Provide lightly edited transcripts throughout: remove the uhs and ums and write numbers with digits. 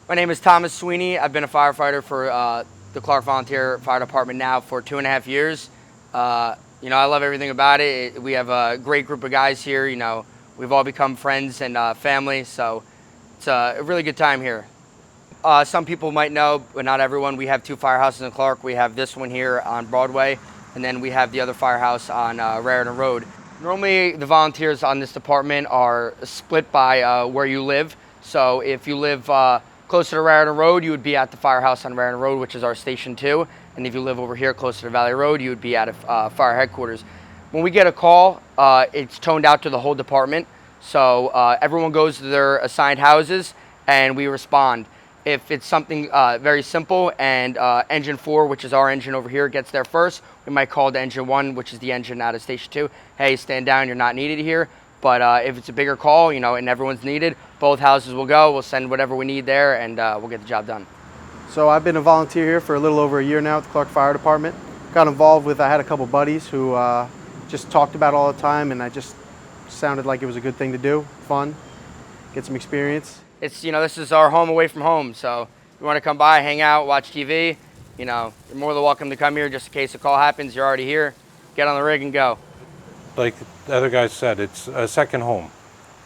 My name is Thomas Sweeney. I've been a firefighter for the Clark Volunteer Fire Department now for 2.5 years. I love everything about it. We have a great group of guys here. We've all become friends and family, so it's a really good time here. Some people might know, but not everyone. We have two firehouses in Clark. We have this one here on Broadway, and then we have the other firehouse on Raritan Road. Normally, the volunteers on this department are split by where you live. So if you live closer to Raritan Road, you would be at the firehouse on Raritan Road, which is our Station 2. And if you live over here closer to Valley Road, you would be at a fire headquarters. When we get a call, it's toned out to the whole department. So everyone goes to their assigned houses and we respond. If it's something very simple and engine 4, which is our engine over here, gets there first, we might call to engine 1, which is the engine out of Station 2. Hey, stand down, you're not needed here. But if it's a bigger call, and everyone's needed, both houses will go. We'll send whatever we need there, and we'll get the job done. So I've been a volunteer here for a little over a year now at the Clark Fire Department. Got involved with, I had a couple buddies who just talked about it all the time, and I just sounded like it was a good thing to do, fun, get some experience. This is our home away from home, so if you want to come by, hang out, watch TV, you're more than welcome to come here just in case a call happens. You're already here. Get on the rig and go. Like the other guys said, it's a second home.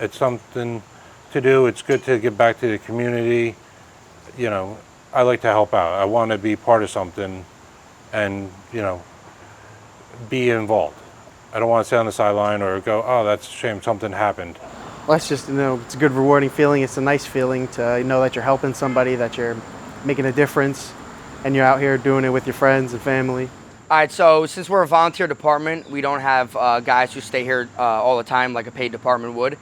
It's something to do. It's good to give back to the community. I like to help out. I want to be part of something and, be involved. I don't want to sit on the sideline or go, oh, that's a shame something happened. Well, it's just, it's a good rewarding feeling. It's a nice feeling to know that you're helping somebody, that you're making a difference, and you're out here doing it with your friends and family. All right, so since we're a volunteer department, we don't have guys who stay here all the time like a paid department would.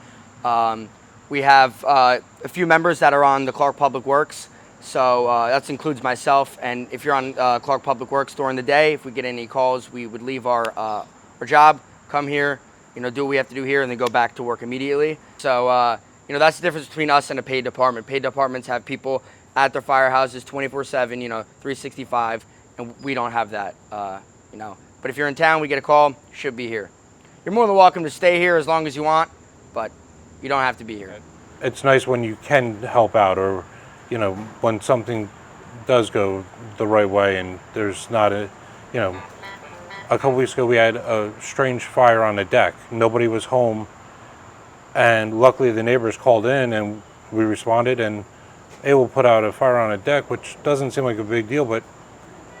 We have a few members that are on the Clark Public Works, so that includes myself. And if you're on Clark Public Works during the day, if we get any calls, we would leave our job, come here, do what we have to do here, and then go back to work immediately. So, that's the difference between us and a paid department. Paid departments have people at their firehouses 24/7, 365. And we don't have that, But if you're in town, we get a call, you should be here. You're more than welcome to stay here as long as you want, but you don't have to be here. It's nice when you can help out or, when something does go the right way and there's not a couple weeks ago we had a strange fire on the deck. Nobody was home, and luckily the neighbors called in and we responded and able to put out a fire on a deck, which doesn't seem like a big deal, but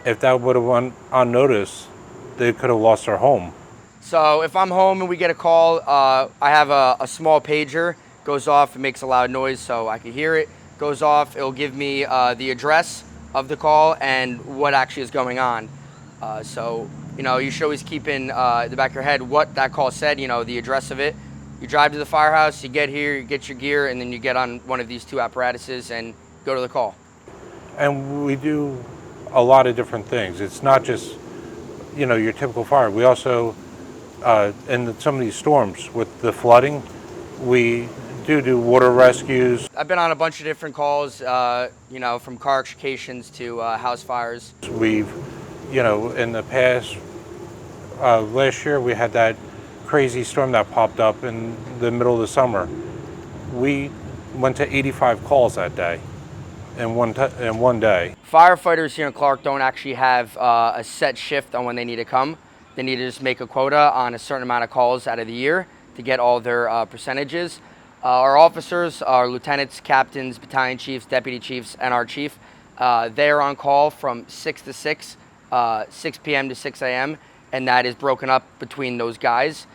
if that would have went unnoticed, they could have lost their home. So if I'm home and we get a call, I have a small pager, goes off, it makes a loud noise so I can hear it, goes off, it'll give me the address of the call and what actually is going on. So you should always keep in the back of your head what that call said, the address of it. You drive to the firehouse, you get here, you get your gear, and then you get on one of these two apparatuses and go to the call. And we do a lot of different things. It's not just, your typical fire. We also, in some of these storms with the flooding, we do water rescues. I've been on a bunch of different calls, from car extrications to house fires. We've, in the past, last year we had that crazy storm that popped up in the middle of the summer. We went to 85 calls that day. In one day. Firefighters here in Clark don't actually have a set shift on when they need to come. They need to just make a quota on a certain amount of calls out of the year to get all their percentages. Our officers, our lieutenants, captains, battalion chiefs, deputy chiefs, and our chief, they are on call from 6 to 6, 6 p.m. to 6 a.m., and that is broken up between those guys.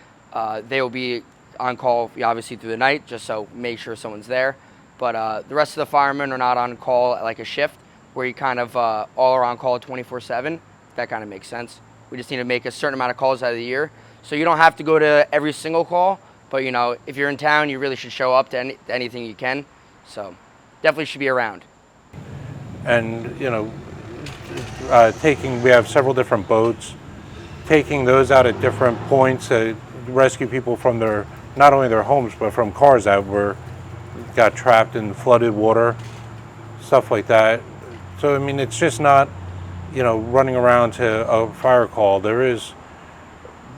They will be on call, obviously, through the night, just so make sure someone's there. But the rest of the firemen are not on call like a shift where you kind of all are on call 24/7. That kind of makes sense. We just need to make a certain amount of calls out of the year. So you don't have to go to every single call, but if you're in town, you really should show up to anything you can. So definitely should be around. And, we have several different boats, taking those out at different points to rescue people from not only their homes, but from cars that got trapped in flooded water, stuff like that. So, it's just not, running around to a fire call. There is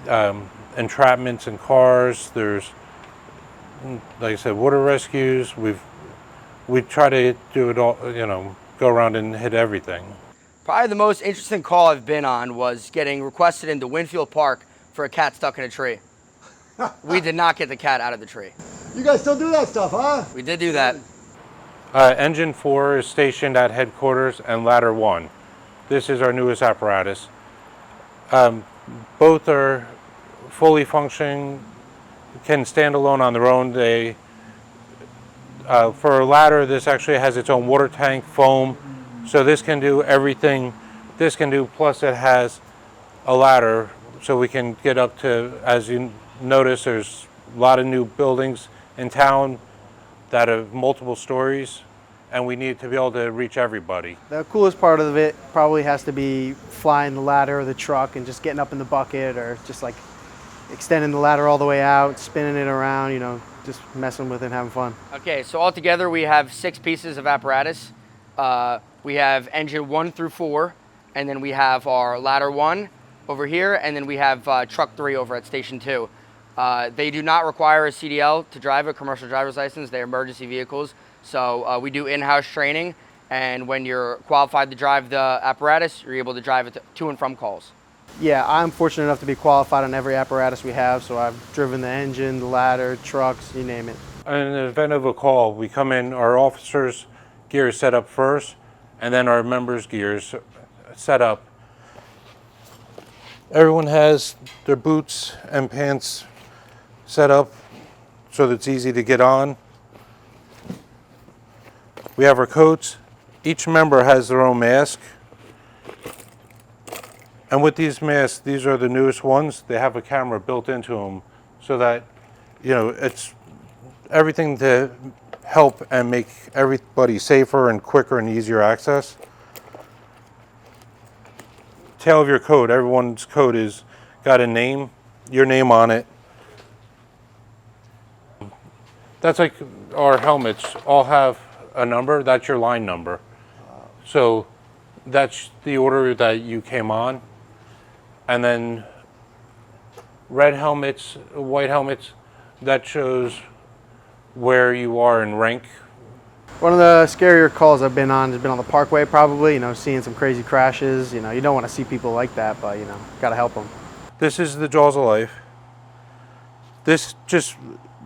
entrapments in cars. There's, like I said, water rescues. We've we try to do it all, go around and hit everything. Probably the most interesting call I've been on was getting requested into Winfield Park for a cat stuck in a tree. We did not get the cat out of the tree. You guys still do that stuff, huh? We did do that. Engine 4 is stationed at headquarters and ladder 1. This is our newest apparatus. Both are fully functioning, can stand alone on their own. For a ladder, this actually has its own water tank, foam, so this can do everything this can do, plus it has a ladder, so we can get up to, as you notice, there's a lot of new buildings in town that have multiple stories, and we need to be able to reach everybody. The coolest part of it probably has to be flying the ladder or the truck and just getting up in the bucket, or just like extending the ladder all the way out, spinning it around, just messing with it and having fun. Okay, so altogether we have 6 pieces of apparatus. We have engine 1 through 4, and then we have our ladder 1 over here, and then we have truck 3 over at station 2. They do not require a CDL to drive a commercial driver's license. They're emergency vehicles. So we do in-house training, and when you're qualified to drive the apparatus, you're able to drive it to and from calls. Yeah, I'm fortunate enough to be qualified on every apparatus we have, so I've driven the engine, the ladder, trucks, you name it. In the event of a call, we come in, our officers' gear is set up first, and then our members' gear is set up. Everyone has their boots and pants set up so that it's easy to get on. We have our coats. Each member has their own mask. And with these masks, these are the newest ones. They have a camera built into them so that, it's everything to help and make everybody safer and quicker and easier access. Tail of your coat, everyone's coat is got a name, your name on it. That's like our helmets all have a number, that's your line number. So that's the order that you came on. And then red helmets, white helmets, that shows where you are in rank. One of the scarier calls I've been on has been on the Parkway, probably, seeing some crazy crashes. You don't want to see people like that, but, got to help them. This is the jaws of life. This just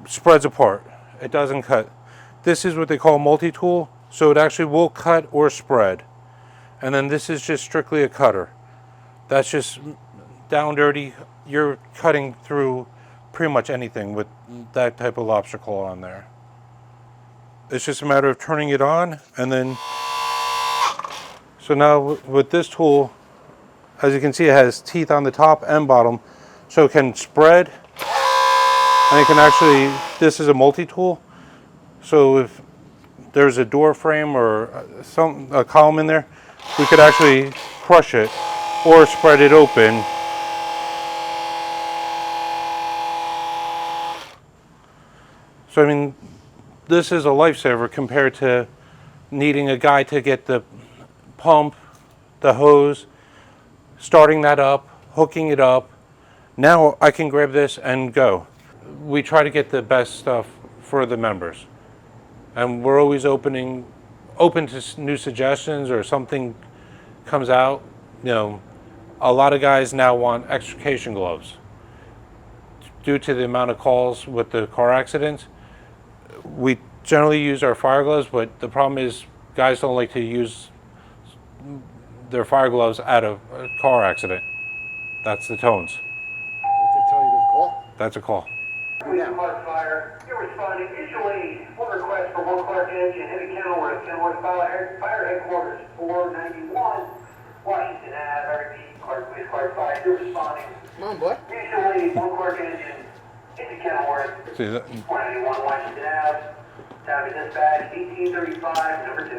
spreads apart. It doesn't cut. This is what they call multi-tool, so it actually will cut or spread. And then this is just strictly a cutter. That's just down dirty. You're cutting through pretty much anything with that type of lobster claw on there. It's just a matter of turning it on, and then, so now with this tool, as you can see, it has teeth on the top and bottom, so it can spread, and it can actually, this is a multi-tool, so if there's a door frame or a column in there, we could actually crush it or spread it open. So I mean, this is a lifesaver compared to needing a guy to get the pump, the hose, starting that up, hooking it up. Now I can grab this and go. We try to get the best stuff for the members. And we're always open to new suggestions, or something comes out. A lot of guys now want extrication gloves. Due to the amount of calls with the car accidents, we generally use our fire gloves, but the problem is guys don't like to use their fire gloves at a car accident. That's the tones. Did they tell you to call? That's a call. Clark Fire, you're responding. Usually, one request for one Clark engine in Kenilworth Fire Headquarters, 491 Washington Ave. I repeat, Clark Fire, you're responding. Come on, boy. Usually, one Clark engine into Kenilworth, See that? 491 Washington Ave. Tab dispatch, 1835, number 2.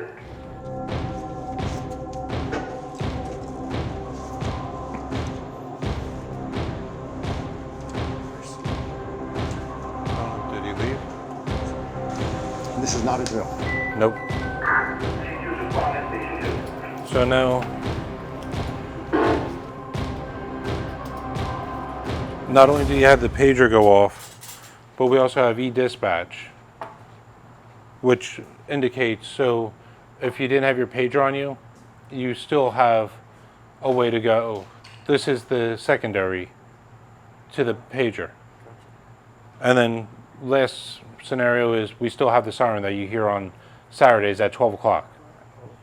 Did he leave? This is not a drill. Nope. So now, not only do you have the pager go off, but we also have e-dispatch. which indicates, so if you didn't have your pager on you, you still have a way to go. This is the secondary to the pager. And then last scenario is we still have the siren that you hear on Saturdays at 12 o'clock.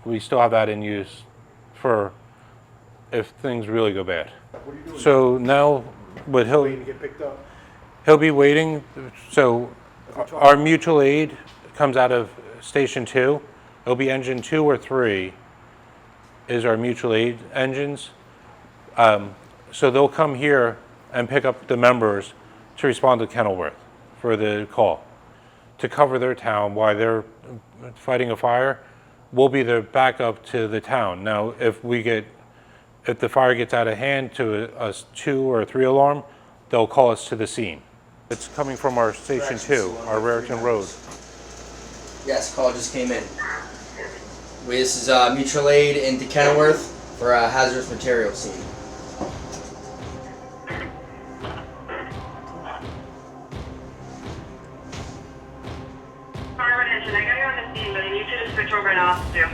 We still have that in use for if things really go bad. So now what he'll get picked up. He'll be waiting. So our mutual aid comes out of station 2. It'll be engine 2 or 3 is our mutual aid engines. So they'll come here and pick up the members to respond to Kenilworth for the call to cover their town while they're fighting a fire. We'll be the backup to the town. Now, if the fire gets out of hand to a 2 or 3 alarm, they'll call us to the scene. It's coming from our station 2, our Raritan Road. Yes, call just came in. This is mutual aid into Kenilworth for a hazardous material scene. Fire attention, I got you on the scene, but I need you to switch over and off too.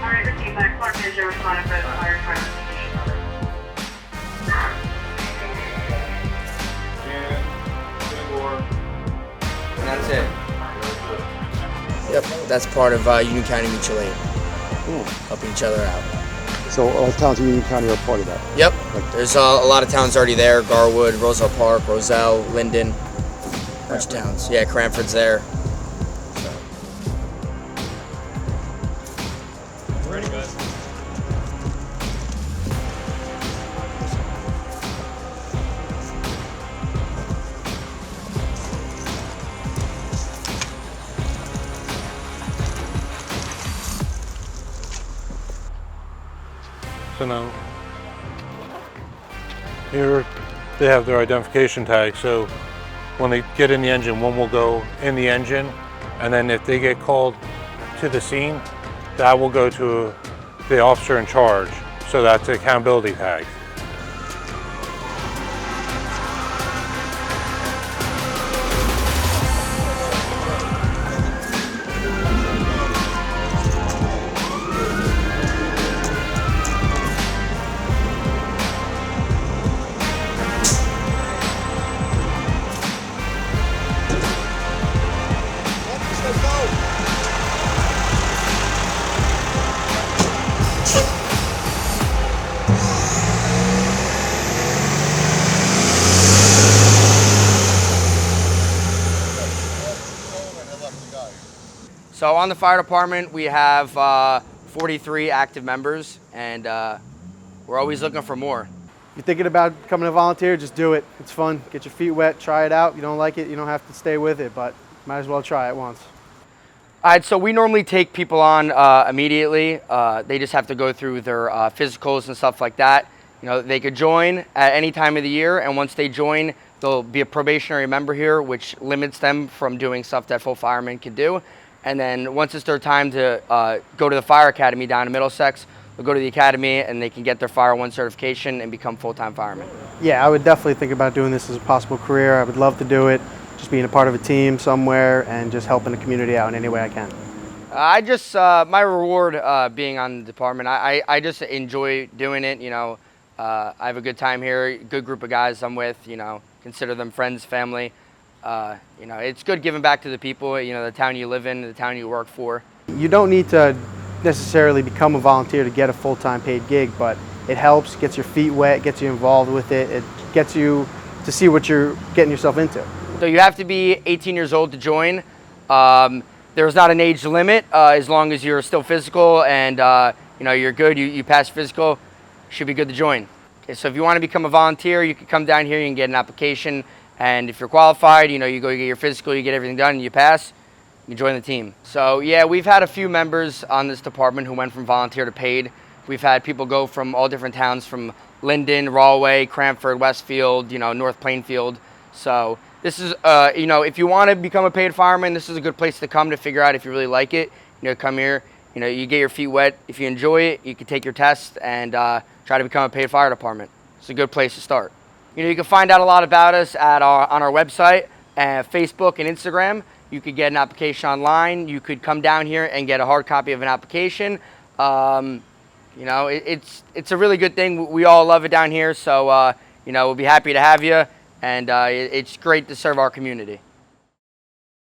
Alright, receive that. Clark Ninja responded for the fire department. And that's it. Yep, that's part of Union County Mutual Aid. Helping each other out. So all towns in Union County are part of that. Yep, there's a lot of towns already there. Garwood, Roselle Park, Roselle, Linden, a bunch of towns. Yeah, Cranford's there. Ready, guys? So now, here they have their identification tag. So when they get in the engine, one will go in the engine, and then if they get called to the scene, that will go to the officer in charge. So that's the accountability tag. So on the fire department, we have 43 active members, and we're always looking for more. If you're thinking about becoming a volunteer, just do it. It's fun. Get your feet wet, try it out. If you don't like it, you don't have to stay with it, but might as well try it once. All right, so we normally take people on immediately. They just have to go through their physicals and stuff like that. You know, they could join at any time of the year, and once they join, they'll be a probationary member here, which limits them from doing stuff that full firemen can do. And then once it's their time to go to the fire academy down in Middlesex, they'll go to the academy and they can get their Fire 1 certification and become full-time firemen. Yeah, I would definitely think about doing this as a possible career. I would love to do it, just being a part of a team somewhere and just helping the community out in any way I can. I just, my reward being on the department, I just enjoy doing it, you know. I have a good time here, good group of guys I'm with, you know, consider them friends, family. You know, it's good giving back to the people, you know, the town you live in, the town you work for. You don't need to necessarily become a volunteer to get a full-time paid gig, but it helps, gets your feet wet, gets you involved with it, it gets you to see what you're getting yourself into. So you have to be 18 years old to join. There's not an age limit as long as you're still physical and you know, you're good, you pass physical, should be good to join. Okay, so if you want to become a volunteer, you can come down here, you can get an application, and if you're qualified, you know, you go get your physical, you get everything done, and you pass, you join the team. So yeah, we've had a few members on this department who went from volunteer to paid. We've had people go from all different towns, from Linden, Rahway, Cranford, Westfield, you know, North Plainfield. So this is, you know, if you want to become a paid fireman, this is a good place to come to figure out if you really like it. You know, come here, you know, you get your feet wet. If you enjoy it, you can take your test and try to become a paid fire department. It's a good place to start. You know, you can find out a lot about us at on our website Facebook and Instagram. You could get an application online. You could come down here and get a hard copy of an application. You know, it's a really good thing. We all love it down here, so you know, we'll be happy to have you, and it's great to serve our community.